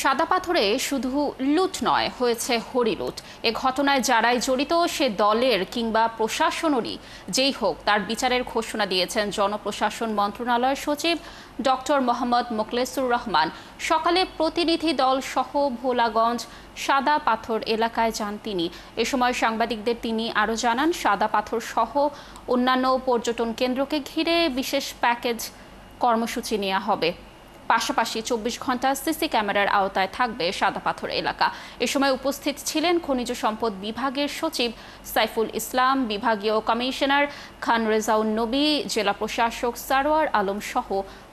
সাদা পাথরে শুধু লুট নয়, হয়েছে হরিলুট। এ ঘটনায় যারাই জড়িত সে দলের কিংবা প্রশাসনেরই যেই হোক তার বিচারের ঘোষণা দিয়েছেন জনপ্রশাসন মন্ত্রণালয়ের সচিব ডক্টর মোহাম্মদ মোখলেসুর রহমান। সকালে প্রতিনিধি দল সহ ভোলাগঞ্জ সাদা পাথর এলাকায় যান তিনি। এ সময় সাংবাদিকদের তিনি আরও জানান, সাদা পাথর সহ অন্যান্য পর্যটন কেন্দ্রকে ঘিরে বিশেষ প্যাকেজ কর্মসূচি নেওয়া হবে। পাশাপাশি 24 ঘন্টা সিসি ক্যামেরার আওতায় থাকবে সাদা পাথর এলাকা। এ সময় উপস্থিত ছিলেন খনিজ সম্পদ বিভাগের সচিব সাইফুল ইসলাম, বিভাগীয় কমিশনার খান রেজাউন নবী, জেলা প্রশাসক সারোয়ার আলম সহ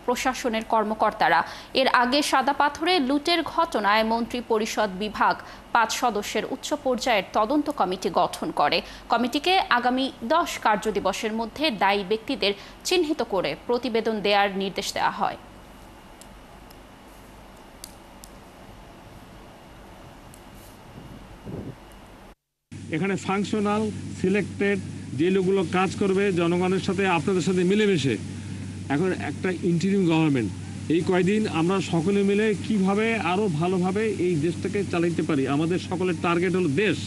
প্রশাসনের কর্মকর্তারা। এর আগে সাদা পাথরে লুটের ঘটনায় মন্ত্রী পরিষদ বিভাগ 5 সদস্যের উচ্চ পর্যায়ের তদন্ত কমিটি গঠন করে। কমিটিকে আগামী 10 কার্যদিবসের মধ্যে দায়ী ব্যক্তিদের চিহ্নিত করে প্রতিবেদন দেওয়ার নির্দেশ দেওয়া হয়। এখানে ফাংশনাল সিলেক্টেড যে লোকগুলো কাজ করবে জনগণের সাথে, আপনাদের সাথে মিলেমিশে। এখন একটা ইন্টারিম গভর্নমেন্ট, এই কয়দিন আমরা সকলে মিলে কিভাবে আরো ভালোভাবে এই দেশটাকে চালাইতে পারি। আমাদের সকলের টার্গেট হলো দেশ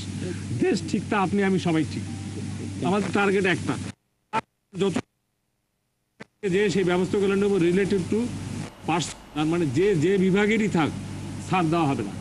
ঠিক, তা আপনি আমি সবাই ঠিক। আমাদের টার্গেট একটা, যত যে সেই ব্যবস্থাগুলো নেব রিলেটেড টু পার্স, মানে যে বিভাগেরই থাক, ছাড় দেওয়া হবে না।